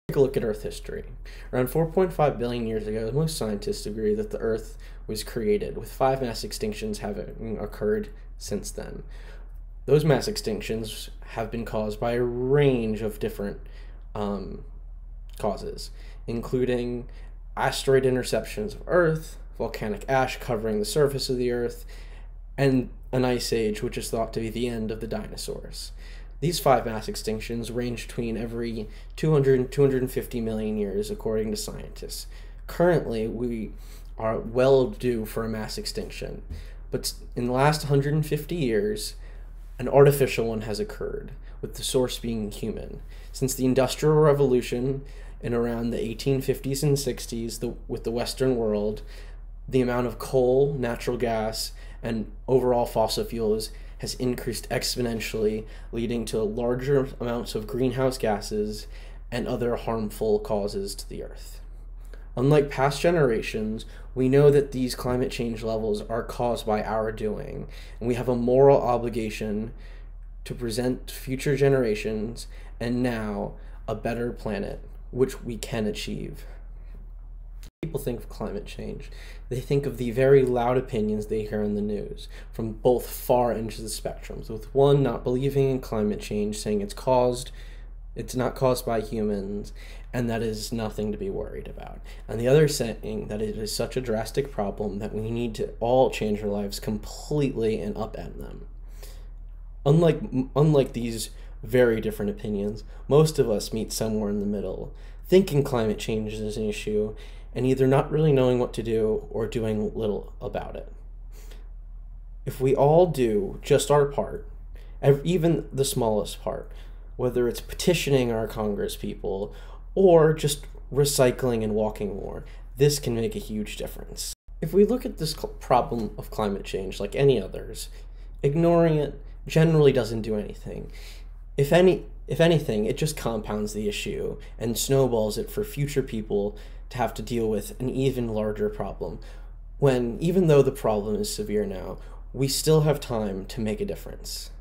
Take a look at Earth history. Around 4.5 billion years ago, most scientists agree that the Earth was created, with 5 mass extinctions having occurred since then. Those mass extinctions have been caused by a range of different causes, including asteroid interceptions of Earth, volcanic ash covering the surface of the Earth, and an ice age, which is thought to be the end of the dinosaurs. These 5 mass extinctions range between every 200 and 250 million years, according to scientists. Currently, we are well due for a mass extinction, but in the last 150 years, an artificial one has occurred, with the source being human. Since the Industrial Revolution in around the 1850s and 60s, with the Western world, the amount of coal, natural gas, and overall fossil fuels has increased exponentially, leading to larger amounts of greenhouse gases and other harmful causes to the Earth. Unlike past generations, we know that these climate change levels are caused by our doing, and we have a moral obligation to present future generations, and now, a better planet, which we can achieve. People think of climate change, they think of the very loud opinions they hear in the news from both far ends of the spectrums, with one not believing in climate change, saying it's not caused by humans, and that is nothing to be worried about, and the other saying that it is such a drastic problem that we need to all change our lives completely and upend them. Unlike these very different opinions, most of us meet somewhere in the middle, thinking climate change is an issue, and either not really knowing what to do or doing little about it. If we all do just our part, even the smallest part, whether it's petitioning our congresspeople or just recycling and walking more, this can make a huge difference. If we look at this problem of climate change like any others, ignoring it generally doesn't do anything. If anything, it just compounds the issue and snowballs it for future people to have to deal with an even larger problem, when even though the problem is severe now, we still have time to make a difference.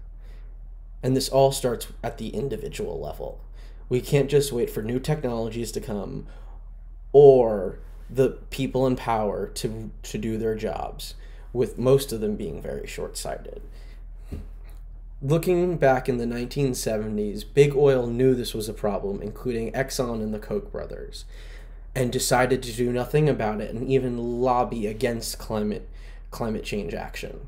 And this all starts at the individual level. We can't just wait for new technologies to come or the people in power to do their jobs, with most of them being very short-sighted. Looking back in the 1970s, Big Oil knew this was a problem, including Exxon and the Koch brothers, and decided to do nothing about it and even lobby against climate change action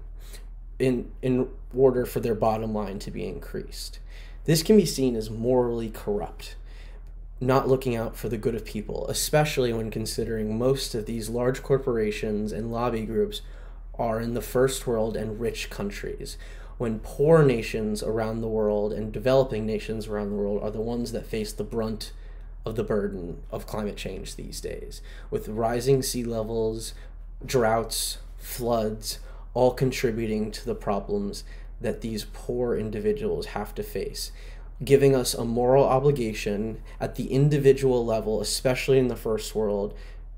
in order for their bottom line to be increased. This can be seen as morally corrupt, not looking out for the good of people, especially when considering most of these large corporations and lobby groups are in the first world and rich countries, when poor nations around the world and developing nations around the world are the ones that face the brunt of the burden of climate change these days, with rising sea levels, droughts, floods, all contributing to the problems that these poor individuals have to face, giving us a moral obligation at the individual level, especially in the first world,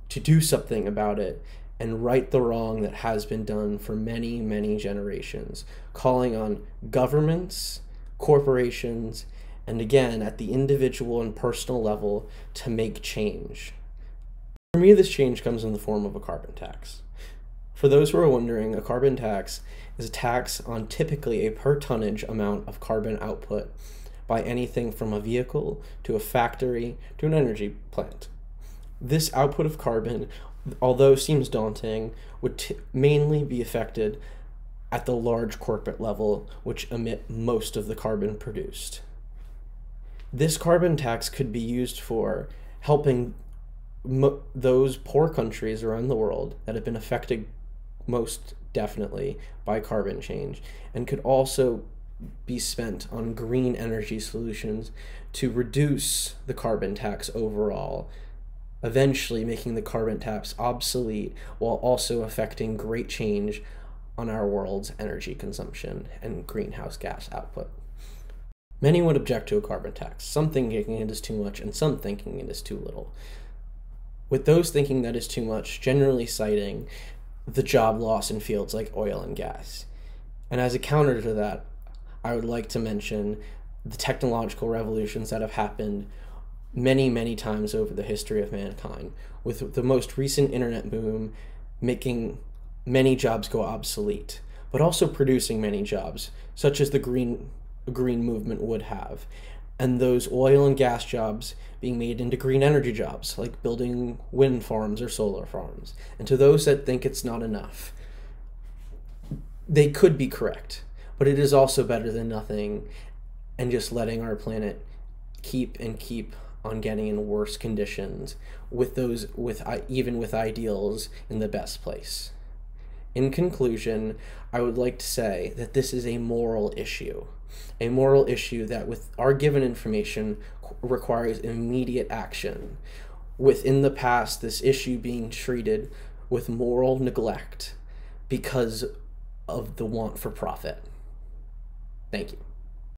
to do something about it and right the wrong that has been done for many, many generations, calling on governments, corporations, and again, at the individual and personal level, to make change. For me, this change comes in the form of a carbon tax. For those who are wondering, a carbon tax is a tax on typically a per tonnage amount of carbon output by anything from a vehicle to a factory to an energy plant. This output of carbon, although seems daunting, would mainly be affected at the large corporate level, which emit most of the carbon produced. This carbon tax could be used for helping those poor countries around the world that have been affected most definitely by carbon change, and could also be spent on green energy solutions to reduce the carbon tax overall, eventually making the carbon tax obsolete while also affecting great change on our world's energy consumption and greenhouse gas output. Many would object to a carbon tax, some thinking it is too much and some thinking it is too little. With those thinking that is too much, generally citing the job loss in fields like oil and gas. And as a counter to that, I would like to mention the technological revolutions that have happened many times over the history of mankind, with the most recent internet boom making many jobs go obsolete, but also producing many jobs, such as the green movement would have, and those oil and gas jobs being made into green energy jobs, like building wind farms or solar farms. And to those that think it's not enough, they could be correct, but it is also better than nothing and just letting our planet keep on getting in worse conditions with even with ideals in the best place. In conclusion, I would like to say that this is a moral issue that with our given information requires immediate action. Within the past, this issue being treated with moral neglect because of the want for profit. Thank you.